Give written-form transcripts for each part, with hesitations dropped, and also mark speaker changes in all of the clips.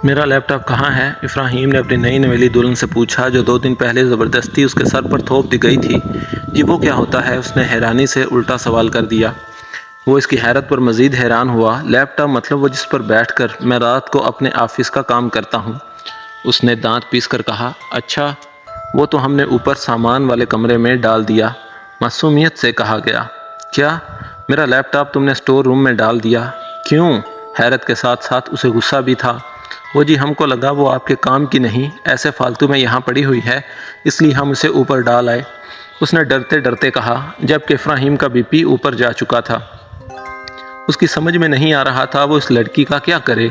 Speaker 1: میرا لیپ ٹاپ کہاں ہے؟ ابراہیم نے اپنی نئی نویلی دلہن سے پوچھا جو 2 دن پہلے زبردستی اس کے سر پر تھوپ دی گئی تھی۔ جی وہ کیا ہوتا ہے؟ اس نے حیرانی سے الٹا سوال کر دیا۔ وہ اس کی حیرت پر مزید حیران ہوا۔ لیپ ٹاپ مطلب وہ جس پر بیٹھ کر میں رات کو اپنے آفس کا کام کرتا ہوں۔ اس نے دانت پیس کر کہا۔ اچھا، وہ تو ہم نے اوپر سامان والے کمرے میں ڈال دیا، معصومیت سے کہا گیا۔ کیا؟ میرا لیپ ٹاپ تم نے اسٹور روم میں ڈال دیا؟ کیوں؟ حیرت کے ساتھ ساتھ اسے غصہ بھی تھا۔ وہ جی ہم کو لگا وہ آپ کے کام کی نہیں، ایسے فالتو میں یہاں پڑی ہوئی ہے، اس لیے ہم اسے اوپر ڈال آئے، اس نے ڈرتے ڈرتے کہا، جبکہ ابراہیم کا بی پی اوپر جا چکا تھا۔ اس کی سمجھ میں نہیں آ رہا تھا وہ اس لڑکی کا کیا کرے۔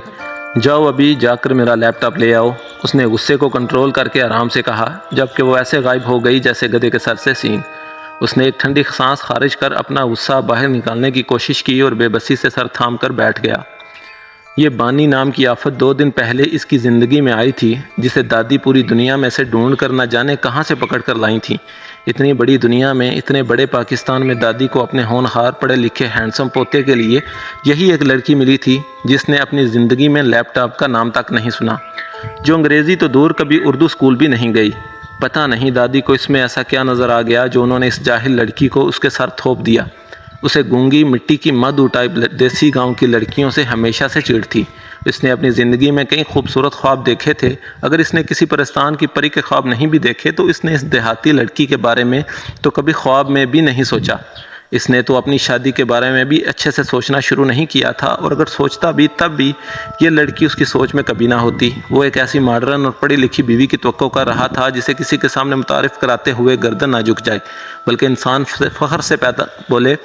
Speaker 1: جاؤ ابھی جا کر میرا لیپ ٹاپ لے آؤ، اس نے غصے کو کنٹرول کر کے آرام سے کہا، جبکہ وہ ایسے غائب ہو گئی جیسے گدھے کے سر سے سینگ۔ اس نے ایک ٹھنڈی سانس خارج کر اپنا غصہ باہر نکالنے کی کوشش کی اور بے بسی سے سر تھام کر بیٹھ گیا۔ یہ بانی نام کی آفت 2 دن پہلے اس کی زندگی میں آئی تھی، جسے دادی پوری دنیا میں سے ڈھونڈ کر نہ جانے کہاں سے پکڑ کر لائی تھیں۔ اتنی بڑی دنیا میں، اتنے بڑے پاکستان میں دادی کو اپنے ہونہار پڑھے لکھے ہینڈسم پوتے کے لیے یہی ایک لڑکی ملی تھی جس نے اپنی زندگی میں لیپ ٹاپ کا نام تک نہیں سنا، جو انگریزی تو دور کبھی اردو اسکول بھی نہیں گئی۔ پتہ نہیں دادی کو اس میں ایسا کیا نظر آ گیا جو انہوں نے اس جاہل لڑکی کو اس کے سر تھوپ دیا۔ اسے گونگی مٹی کی مدھو ٹائپ دیسی گاؤں کی لڑکیوں سے ہمیشہ سے چڑ تھی۔ اس نے اپنی زندگی میں کئی خوبصورت خواب دیکھے تھے، اگر اس نے کسی پرستان کی پری کے خواب نہیں بھی دیکھے تو اس نے اس دیہاتی لڑکی کے بارے میں تو کبھی خواب میں بھی نہیں سوچا۔ اس نے تو اپنی شادی کے بارے میں بھی اچھے سے سوچنا شروع نہیں کیا تھا، اور اگر سوچتا بھی تب بھی یہ لڑکی اس کی سوچ میں کبھی نہ ہوتی۔ وہ ایک ایسی ماڈرن اور پڑھی لکھی بیوی کی توقع کر رہا تھا جسے کسی کے سامنے متعارف کراتے ہوئے گردن نہ جھک جائے، بلکہ انسان سے فخر سے پیدا بولے،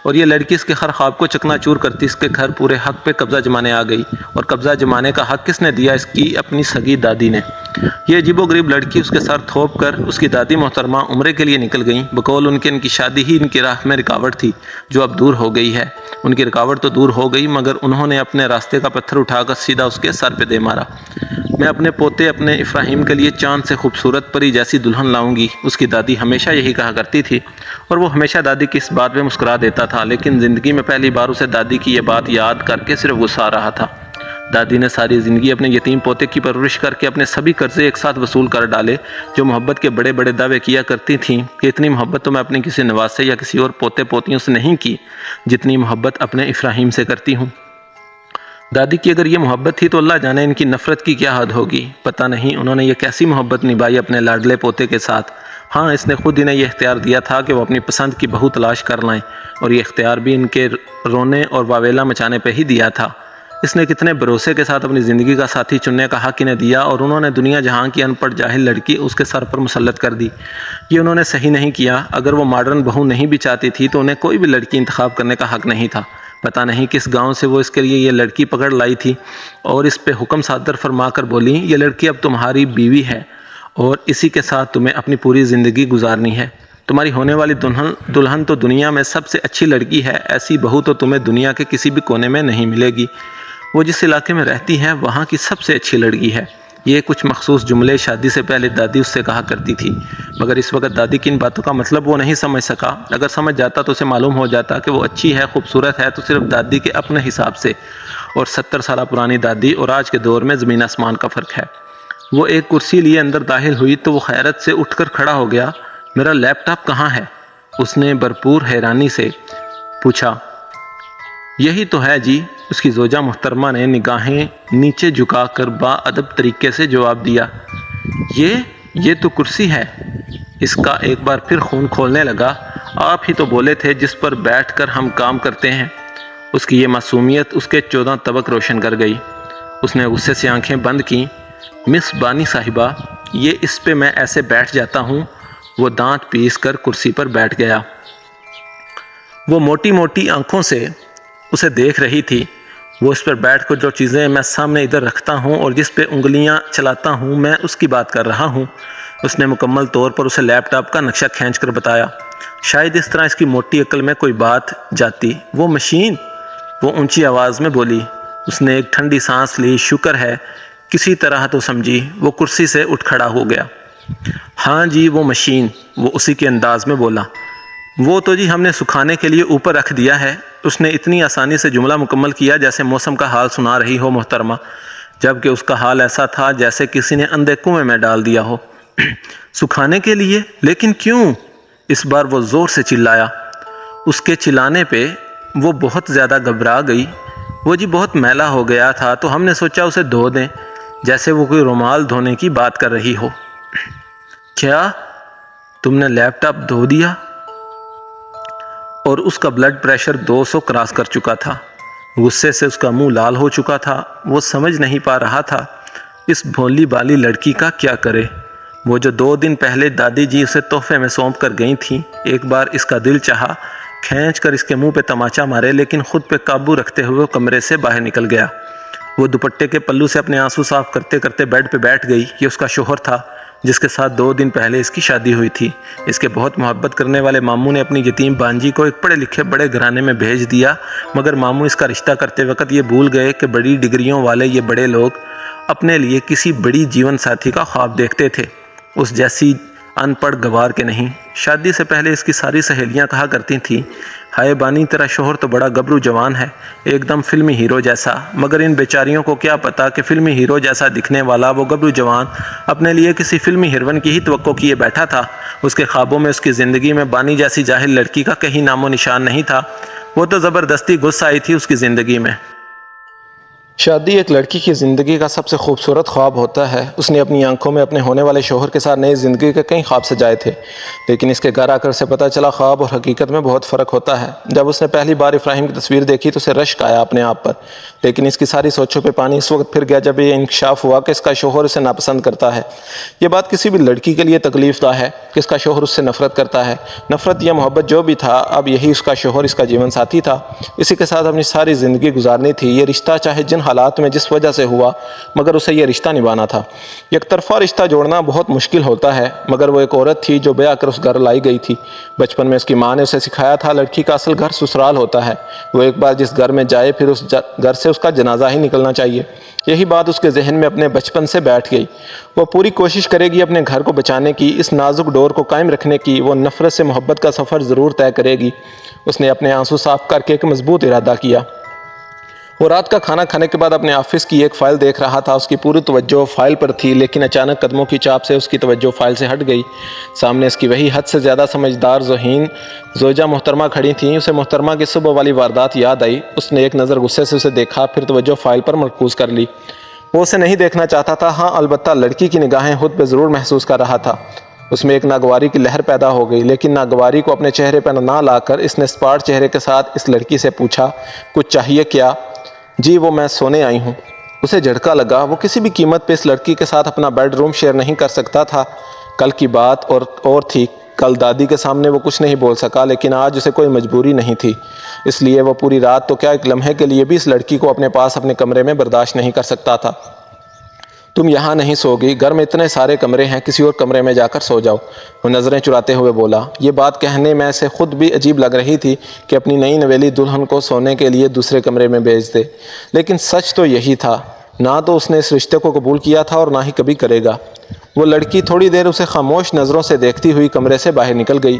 Speaker 1: اور یہ لڑکی اس کے ہر خواب کو چکنا چور کرتی اس کے گھر پورے حق پہ قبضہ جمانے آ گئی۔ اور قبضہ جمانے کا حق کس نے دیا؟ اس کی اپنی سگی دادی نے۔ یہ عجیب و غریب لڑکی اس کے سر تھوپ کر اس کی دادی محترمہ عمرے کے لیے نکل گئیں، بقول ان کی شادی ہی ان کی راہ میں رکاوٹ تھی جو اب دور ہو گئی ہے۔ ان کی رکاوٹ تو دور ہو گئی مگر انہوں نے اپنے راستے کا پتھر اٹھا کر سیدھا اس کے سر پہ دے مارا۔ میں اپنے پوتے اپنے ابراہیم کے لیے چاند سے خوبصورت پری جیسی دلہن لاؤں گی، اس کی دادی ہمیشہ یہی کہا کرتی تھی، اور وہ ہمیشہ دادی کی اس بات پہ مسکرا دیتا تھا، لیکن زندگی میں پہلی بار اسے دادی کی یہ بات یاد کر کے صرف غصہ آ رہا تھا۔ دادی نے ساری زندگی اپنے یتیم پوتے کی پرورش کر کے اپنے سبھی قرضے ایک ساتھ وصول کر ڈالے، جو محبت کے بڑے بڑے دعوے کیا کرتی تھیں کہ اتنی محبت تو میں اپنے کسی نواسے یا کسی اور پوتے پوتیوں سے نہیں کی جتنی محبت اپنے ابراہیم سے کرتی ہوں۔ دادی کی اگر یہ محبت تھی تو اللہ جانے ان کی نفرت کی کیا حد ہوگی۔ پتہ نہیں انہوں نے یہ کیسی محبت نبھائی اپنے لاڈلے پوتے کے ساتھ۔ ہاں، اس نے خود انہیں یہ اختیار دیا تھا کہ وہ اپنی پسند کی بہو تلاش کر لائیں، اور یہ اختیار بھی ان کے رونے اور واویلا مچانے پہ ہی دیا تھا۔ اس نے کتنے بھروسے کے ساتھ اپنی زندگی کا ساتھی چننے کا حق انہیں دیا، اور انہوں نے دنیا جہاں کی ان پڑھ جاہل لڑکی اس کے سر پر مسلط کر دی۔ یہ انہوں نے صحیح نہیں کیا۔ اگر وہ ماڈرن بہو نہیں بھی چاہتی تھی تو انہیں کوئی بھی لڑکی انتخاب کرنے کا حق نہیں تھا۔ پتہ نہیں کس گاؤں سے وہ اس کے لیے یہ لڑکی پکڑ لائی تھی اور اس پہ حکم صادر فرما کر بولی، یہ لڑکی اب تمہاری بیوی ہے اور اسی کے ساتھ تمہیں اپنی پوری زندگی گزارنی ہے۔ تمہاری ہونے والی دلہن تو دنیا میں سب سے اچھی لڑکی ہے، ایسی بہو تو تمہیں دنیا کے کسی بھی کونے میں نہیں ملے گی۔ وہ جس علاقے میں رہتی ہے وہاں کی سب سے اچھی لڑکی ہے۔ یہ کچھ مخصوص جملے شادی سے پہلے دادی اس سے کہا کرتی تھی، مگر اس وقت دادی کی ان باتوں کا مطلب وہ نہیں سمجھ سکا۔ اگر سمجھ جاتا تو اسے معلوم ہو جاتا کہ وہ اچھی ہے، خوبصورت ہے تو صرف دادی کے اپنے حساب سے، اور 70 سالہ پرانی دادی اور آج کے دور میں زمین آسمان کا فرق ہے۔ وہ ایک کرسی لیے اندر داخل ہوئی تو وہ حیرت سے اٹھ کر کھڑا ہو گیا۔ میرا لیپ ٹاپ کہاں ہے؟ اس نے بھرپور حیرانی سے پوچھا۔ یہی تو ہے جی، اس کی زوجہ محترمہ نے نگاہیں نیچے جھکا کر با ادب طریقے سے جواب دیا۔ یہ تو کرسی ہے۔ اس کا ایک بار پھر خون کھولنے لگا۔ آپ ہی تو بولے تھے جس پر بیٹھ کر ہم کام کرتے ہیں۔ اس کی یہ معصومیت اس کے 14 طبق روشن کر گئی۔ اس نے غصے سے آنکھیں بند کیں۔ مس بانی صاحبہ، یہ اس پہ میں ایسے بیٹھ جاتا ہوں۔ وہ دانت پیس کر کرسی پر بیٹھ گیا۔ وہ موٹی موٹی آنکھوں سے اسے دیکھ رہی تھی۔ وہ اس پر بیٹھ کر جو چیزیں میں سامنے ادھر رکھتا ہوں اور جس پہ انگلیاں چلاتا ہوں میں اس کی بات کر رہا ہوں۔ اس نے مکمل طور پر اسے لیپ ٹاپ کا نقشہ کھینچ کر بتایا۔ شاید اس طرح اس کی موٹی عقل میں کوئی بات جاتی۔ وہ مشین، وہ اونچی آواز میں بولی۔ اس نے ایک ٹھنڈی سانس لی۔ شکر ہے کسی طرح تو سمجھی۔ وہ کرسی سے اٹھ کھڑا ہو گیا۔ ہاں جی وہ مشین، وہ اسی کے انداز میں بولا۔ وہ تو جی ہم نے سکھانے کے لیے اوپر رکھ دیا ہے۔ اس نے اتنی آسانی سے جملہ مکمل کیا جیسے موسم کا حال سنا رہی ہو محترمہ۔ جبکہ اس کا حال ایسا تھا جیسے کسی نے اندھے کنویں میں ڈال دیا ہو۔ سکھانے کے لیے؟ لیکن کیوں؟ اس بار وہ زور سے چلایا۔ اس کے چلانے پہ وہ بہت زیادہ گھبرا گئی۔ وہ جی بہت میلا ہو گیا تھا تو ہم نے سوچا اسے دھو دیں، جیسے وہ کوئی رومال دھونے کی بات کر رہی ہو۔ کیا تم نے لیپ ٹاپ دھو دیا؟ اور اس کا بلڈ پریشر 200 کراس کر چکا تھا۔ غصے سے اس کا منہ لال ہو چکا تھا۔ وہ سمجھ نہیں پا رہا تھا اس بھولی بالی لڑکی کا کیا کرے۔ وہ جو 2 دن پہلے دادی جی اسے تحفے میں سونپ کر گئی تھیں، ایک بار اس کا دل چاہا کھینچ کر اس کے منہ پہ تماچا مارے، لیکن خود پہ قابو رکھتے ہوئے کمرے سے باہر نکل گیا۔ وہ دوپٹے کے پلو سے اپنے آنسو صاف کرتے کرتے بیڈ پہ بیٹھ گئی۔ یہ اس کا شوہر تھا جس کے ساتھ 2 دن پہلے اس کی شادی ہوئی تھی۔ اس کے بہت محبت کرنے والے ماموں نے اپنی یتیم بانجی کو ایک پڑھے لکھے بڑے گھرانے میں بھیج دیا، مگر ماموں اس کا رشتہ کرتے وقت یہ بھول گئے کہ بڑی ڈگریوں والے یہ بڑے لوگ اپنے لیے کسی بڑی جیون ساتھی کا خواب دیکھتے تھے، اس جیسی ان پڑھ گوار کے نہیں۔ شادی سے پہلے اس کی ساری سہیلیاں کہا کرتی تھیں، ہائے بانی تیرا شوہر تو بڑا گبرو جوان ہے، ایک دم فلمی ہیرو جیسا۔ مگر ان بیچاریوں کو کیا پتا کہ فلمی ہیرو جیسا دکھنے والا وہ گبرو جوان اپنے لیے کسی فلمی ہیروئن کی ہی توقع کیے بیٹھا تھا۔ اس کے خوابوں میں اس کی زندگی میں بانی جیسی جاہل لڑکی کا کہیں نام و نشان نہیں تھا۔ وہ تو زبردستی گھس آئی تھی اس کی زندگی میں۔ شادی ایک لڑکی کی زندگی کا سب سے خوبصورت خواب ہوتا ہے۔ اس نے اپنی آنکھوں میں اپنے ہونے والے شوہر کے ساتھ نئی زندگی کے کئی خواب سجائے تھے، لیکن اس کے گھر آ کر اسے پتہ چلا خواب اور حقیقت میں بہت فرق ہوتا ہے۔ جب اس نے پہلی بار افراہیم کی تصویر دیکھی تو اسے رشک آیا اپنے آپ پر، لیکن اس کی ساری سوچوں پہ پانی اس وقت پھر گیا جب یہ انکشاف ہوا کہ اس کا شوہر اسے ناپسند کرتا ہے۔ یہ بات کسی بھی لڑکی کے لیے تکلیف دہ ہے کہ اس کا شوہر اس سے نفرت کرتا ہے۔ نفرت یا محبت جو بھی تھا، اب یہی اس کا شوہر اس کا جیون ساتھی تھا، اسی کے ساتھ اپنی ساری زندگی گزارنی تھی۔ یہ رشتہ چاہے جن حالات میں جس وجہ سے ہوا، مگر اسے یہ رشتہ نبھانا تھا۔ یک طرفہ رشتہ جوڑنا بہت مشکل ہوتا ہے، مگر وہ ایک عورت تھی جو بیاہ کر اس گھر لائی گئی تھی۔ بچپن میں اس کی ماں نے اسے سکھایا تھا لڑکی کا اصل گھر سسرال ہوتا ہے، وہ ایک بار جس گھر میں جائے پھر اس گھر سے اس کا جنازہ ہی نکلنا چاہیے۔ یہی بات اس کے ذہن میں اپنے بچپن سے بیٹھ گئی۔ وہ پوری کوشش کرے گی اپنے گھر کو بچانے کی، اس نازک ڈور کو قائم رکھنے کی۔ وہ نفرت سے محبت کا سفر ضرور طے کرے گی۔ اس نے اپنے آنسو صاف کر کے ایک مضبوط ارادہ کیا۔ وہ رات کا کھانا کھانے کے بعد اپنے آفس کی ایک فائل دیکھ رہا تھا۔ اس کی پوری توجہ فائل پر تھی، لیکن اچانک قدموں کی چاپ سے اس کی توجہ فائل سے ہٹ گئی۔ سامنے اس کی وہی حد سے زیادہ سمجھدار ذہین زوجہ محترمہ کھڑی تھیں۔ اسے محترمہ کی صبح والی واردات یاد آئی۔ اس نے ایک نظر غصے سے اسے دیکھا، پھر توجہ فائل پر مرکوز کر لی۔ وہ اسے نہیں دیکھنا چاہتا تھا، ہاں البتہ لڑکی کی نگاہیں خود پہ ضرور محسوس کر رہا تھا۔ اس میں ایک ناگواری کی لہر پیدا ہو گئی، لیکن ناگواری کو اپنے چہرے پر نہ لا کر اس نے اسپاٹ چہرے کے ساتھ اس لڑکی سے پوچھا، کچھ چاہیے کیا؟ جی وہ میں سونے آئی ہوں۔ اسے جھٹکا لگا، وہ کسی بھی قیمت پہ اس لڑکی کے ساتھ اپنا بیڈ روم شیئر نہیں کر سکتا تھا۔ کل کی بات اور تھی، کل دادی کے سامنے وہ کچھ نہیں بول سکا، لیکن آج اسے کوئی مجبوری نہیں تھی، اس لیے وہ پوری رات تو کیا ایک لمحے کے لیے بھی اس لڑکی کو اپنے پاس اپنے کمرے میں برداشت نہیں کر سکتا تھا۔ تم یہاں نہیں سوگی، گھر میں اتنے سارے کمرے ہیں، کسی اور کمرے میں جا کر سو جاؤ، وہ نظریں چراتے ہوئے بولا۔ یہ بات کہنے میں سے خود بھی عجیب لگ رہی تھی کہ اپنی نئی نویلی دلہن کو سونے کے لیے دوسرے کمرے میں بھیج دے، لیکن سچ تو یہی تھا، نہ تو اس نے اس رشتے کو قبول کیا تھا اور نہ ہی کبھی کرے گا۔ وہ لڑکی تھوڑی دیر اسے خاموش نظروں سے دیکھتی ہوئی کمرے سے باہر نکل گئی۔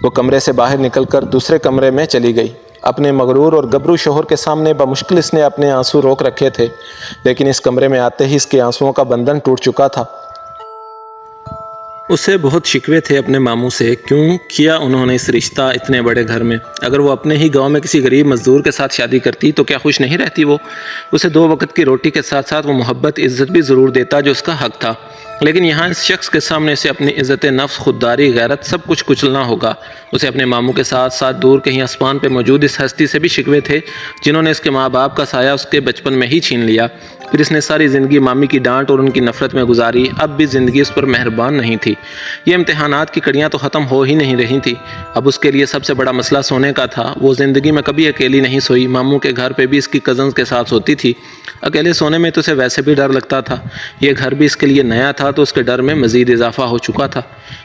Speaker 1: وہ کمرے سے باہر نکل کر دوسرے کمرے میں چلی گئی۔ اپنے مغرور اور گبرو شوہر کے سامنے بمشکل اس نے اپنے آنسو روک رکھے تھے، لیکن اس کمرے میں آتے ہی اس کے آنسوؤں کا بندھن ٹوٹ چکا تھا۔ اسے بہت شکوے تھے اپنے ماموں سے، کیوں کیا انہوں نے اس رشتہ اتنے بڑے گھر میں؟ اگر وہ اپنے ہی گاؤں میں کسی غریب مزدور کے ساتھ شادی کرتی تو کیا خوش نہیں رہتی وہ؟ اسے 2 وقت کی روٹی کے ساتھ ساتھ وہ محبت عزت بھی ضرور دیتا جو اس کا حق تھا، لیکن یہاں اس شخص کے سامنے اسے اپنی عزت نفس، خودداری، غیرت سب کچھ کچلنا ہوگا۔ اسے اپنے ماموں کے ساتھ ساتھ دور کہیں آسمان پہ موجود اس ہستی سے بھی شکوے تھے جنہوں نے اس کے ماں باپ کا سایہ اس کے بچپن میں ہی چھین لیا۔ پھر اس نے ساری زندگی مامی کی ڈانٹ اور ان کی نفرت میں گزاری، اب بھی زندگی اس پر مہربان نہیں تھی۔ یہ امتحانات کی کڑیاں تو ختم ہو ہی نہیں رہی تھی، اب اس کے لیے سب سے بڑا مسئلہ سونے کا تھا۔ وہ زندگی میں کبھی اکیلی نہیں سوئی، ماموں کے گھر پہ بھی اس کی کزنز کے ساتھ سوتی تھی۔ اکیلے سونے میں تو اسے ویسے بھی ڈر لگتا تھا، یہ گھر بھی اس کے لیے نیا تھا تو اس کے ڈر میں مزید اضافہ ہو چکا تھا۔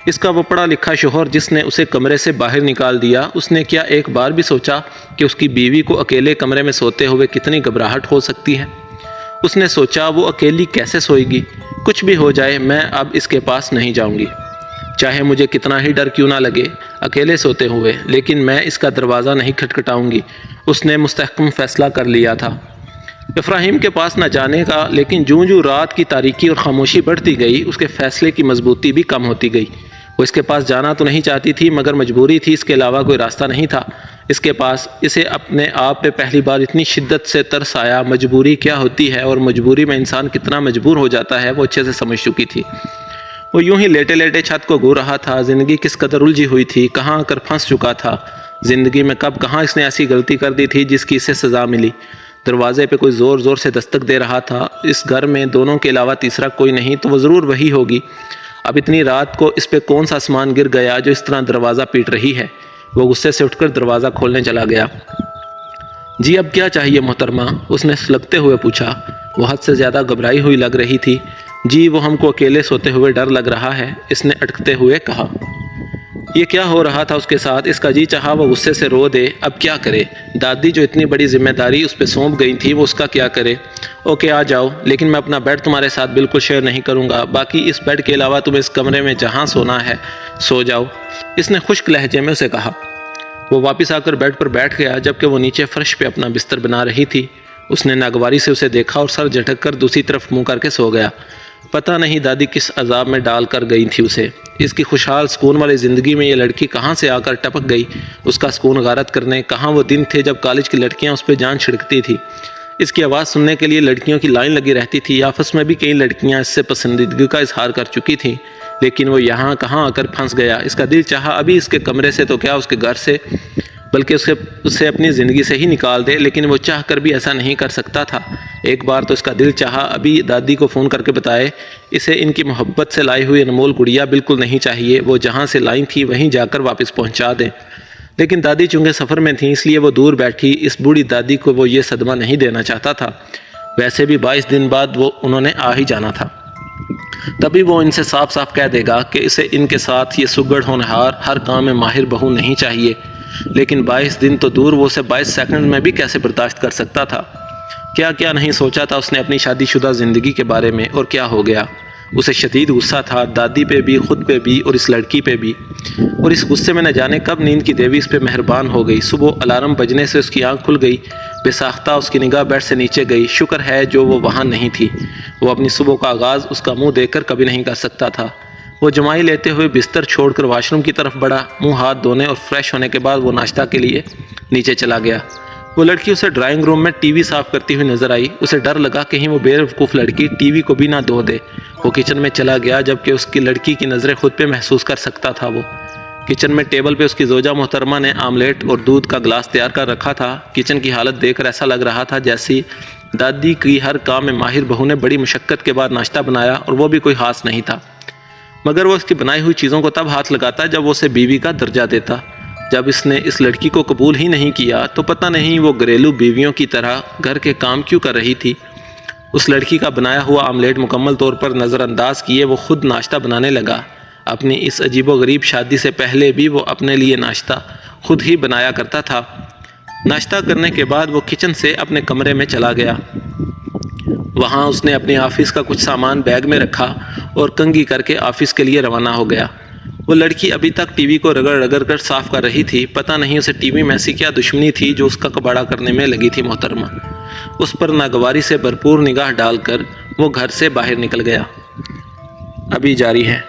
Speaker 1: اس کا وہ پڑھا لکھا شوہر جس نے اسے کمرے سے باہر نکال دیا، اس نے کیا ایک بار بھی سوچا کہ اس کی بیوی کو اکیلے کمرے میں سوتے ہوئے کتنی گھبراہٹ ہو سکتی ہے؟ اس نے سوچا وہ اکیلی کیسے سوئے گی؟ کچھ بھی ہو جائے میں اب اس کے پاس نہیں جاؤں گی، چاہے مجھے کتنا ہی ڈر کیوں نہ لگے اکیلے سوتے ہوئے، لیکن میں اس کا دروازہ نہیں کھٹکھٹاؤں گی۔ اس نے مستحکم فیصلہ کر لیا تھا۔ ابراہیم کے پاس نہ جانے کا، لیکن جوں رات کی تاریکی اور خاموشی بڑھتی گئی اس کے فیصلے کی مضبوطی بھی کم ہوتی گئی۔ وہ اس کے پاس جانا تو نہیں چاہتی تھی مگر مجبوری تھی، اس کے علاوہ کوئی راستہ نہیں تھا اس کے پاس۔ اسے اپنے آپ پہ پہلی بار اتنی شدت سے ترس آیا، مجبوری کیا ہوتی ہے اور مجبوری میں انسان کتنا مجبور ہو جاتا ہے وہ اچھے سے سمجھ چکی تھی۔ وہ یوں ہی لیٹے لیٹے چھت کو گھور رہا تھا، زندگی کس قدر الجھی ہوئی تھی، کہاں آ کر پھنس چکا تھا، زندگی میں کب کہاں اس نے ایسی غلطی کر دی تھی جس کی اسے سزا ملی۔ دروازے پہ کوئی زور زور سے دستک دے رہا تھا، اس گھر میں دونوں کے علاوہ تیسرا کوئی نہیں تو وہ ضرور وہی ہوگی۔ اب اتنی رات کو اس پہ کون سا آسمان گر گیا جو اس طرح دروازہ پیٹ رہی ہے؟ وہ غصے سے اٹھ کر دروازہ کھولنے چلا گیا۔ جی اب کیا چاہیے محترمہ؟ اس نے سلگتے ہوئے پوچھا۔ وہ حد سے زیادہ گھبرائی ہوئی لگ رہی تھی۔ جی وہ ہم کو اکیلے سوتے ہوئے ڈر لگ رہا ہے، اس نے اٹکتے ہوئے کہا۔ یہ کیا ہو رہا تھا اس کے ساتھ؟ اس کا جی چاہا وہ غصے سے رو دے، اب کیا کرے؟ دادی جو اتنی بڑی ذمہ داری اس پہ سونپ گئی تھی وہ اس کا کیا کرے؟ اوکے آ جاؤ، لیکن میں اپنا بیڈ تمہارے ساتھ بالکل شیئر نہیں کروں گا، باقی اس بیڈ کے علاوہ تم اس کمرے میں جہاں سونا ہے سو جاؤ، اس نے خشک لہجے میں اسے کہا۔ وہ واپس آ کر بیڈ پر بیٹھ گیا جبکہ وہ نیچے فرش پہ اپنا بستر بنا رہی تھی۔ اس نے ناگواری سے اسے دیکھا اور سر جھٹک کر دوسری طرف منہ کر کے سو گیا۔ پتہ نہیں دادی کس عذاب میں ڈال کر گئی تھی اسے۔ اس کی خوشحال سکون والی زندگی میں یہ لڑکی کہاں سے آ کر ٹپک گئی اس کا سکون غارت کرنے؟ کہاں وہ دن تھے جب کالج کی لڑکیاں اس پہ جان چھڑکتی تھی؟ اس کی آواز سننے کے لیے لڑکیوں کی لائن لگی رہتی تھی۔ آپس میں بھی کئی لڑکیاں اس سے پسندیدگی کا اظہار کر چکی تھیں، لیکن وہ یہاں کہاں آ کر پھنس گیا؟ اس کا دل چاہا ابھی اس کے کمرے سے تو کیا اس کے گھر سے بلکہ اسے اپنی زندگی سے ہی نکال دے، لیکن وہ چاہ کر بھی ایسا نہیں کر سکتا تھا۔ ایک بار تو اس کا دل چاہا ابھی دادی کو فون کر کے بتائے اسے ان کی محبت سے لائی ہوئی انمول گڑیا بالکل نہیں چاہیے، وہ جہاں سے لائی تھی وہیں جا کر واپس پہنچا دیں۔ لیکن دادی چونکہ سفر میں تھیں اس لیے وہ دور بیٹھی، اس بوڑھی دادی کو وہ یہ صدمہ نہیں دینا چاہتا تھا۔ ویسے بھی 22 دن بعد انہوں نے آ ہی جانا تھا، تبھی وہ ان سے صاف صاف کہہ دے گا کہ اسے ان کے ساتھ یہ سگڑ ہونہار ہر کام میں ماہر بہو نہیں چاہیے۔ لیکن 22 دن تو دور، وہ اسے 22 سیکنڈ میں بھی کیسے برداشت کر سکتا تھا؟ کیا کیا نہیں سوچا تھا اس نے اپنی شادی شدہ زندگی کے بارے میں، اور کیا ہو گیا؟ اسے شدید غصہ تھا، دادی پہ بھی، خود پہ بھی، اور اس لڑکی پہ بھی۔ اور اس غصے میں نہ جانے کب نیند کی دیوی اس پہ مہربان ہو گئی۔ صبح الارم بجنے سے اس کی آنکھ کھل گئی، بے ساختہ اس کی نگاہ بیڈ سے نیچے گئی۔ شکر ہے جو وہ وہاں نہیں تھی۔ وہ اپنی صبح کا آغاز اس کا منہ دیکھ کر کبھی نہیں کر سکتا تھا۔ وہ جمائی لیتے ہوئے بستر چھوڑ کر واش روم کی طرف بڑھا۔ منہ ہاتھ دھونے اور فریش ہونے کے بعد وہ ناشتہ کے لیے نیچے چلا گیا۔ وہ لڑکی اسے ڈرائنگ روم میں ٹی وی صاف کرتی ہوئی نظر آئی۔ اسے ڈر لگا کہیں وہ بیوقوف لڑکی ٹی وی کو بھی نہ دھو دے۔ وہ کچن میں چلا گیا جبکہ اس کی لڑکی کی نظریں خود پہ محسوس کر سکتا تھا۔ وہ کچن میں ٹیبل پہ اس کی زوجہ محترمہ نے آملیٹ اور دودھ کا گلاس تیار کر رکھا تھا۔ کچن کی حالت دیکھ کر ایسا لگ رہا تھا جیسی دادی کی ہر کام میں ماہر بہو نے بڑی مشقت کے بعد ناشتہ بنایا، اور وہ بھی کوئی خاص نہیں تھا، مگر وہ اس کی بنائی ہوئی چیزوں کو تب ہاتھ لگاتا جب وہ اسے بیوی کا درجہ دیتا۔ جب اس نے اس لڑکی کو قبول ہی نہیں کیا تو پتہ نہیں وہ گھریلو بیویوں کی طرح گھر کے کام کیوں کر رہی تھی۔ اس لڑکی کا بنایا ہوا آملیٹ مکمل طور پر نظر انداز کیے وہ خود ناشتہ بنانے لگا۔ اپنی اس عجیب و غریب شادی سے پہلے بھی وہ اپنے لیے ناشتہ خود ہی بنایا کرتا تھا۔ ناشتہ کرنے کے بعد وہ کچن سے اپنے کمرے میں چلا گیا۔ وہاں اس نے اپنے آفس کا کچھ سامان بیگ میں رکھا اور کنگھی کر کے آفس کے لیے روانہ ہو گیا۔ وہ لڑکی ابھی تک ٹی وی کو رگڑ رگڑ کر صاف کر رہی تھی۔ پتہ نہیں اسے ٹی وی میں ایسی کیا دشمنی تھی جو اس کا کباڑہ کرنے میں لگی تھی محترمہ۔ اس پر ناگواری سے بھرپور نگاہ ڈال کر وہ گھر سے باہر نکل گیا۔ ابھی جاری ہے۔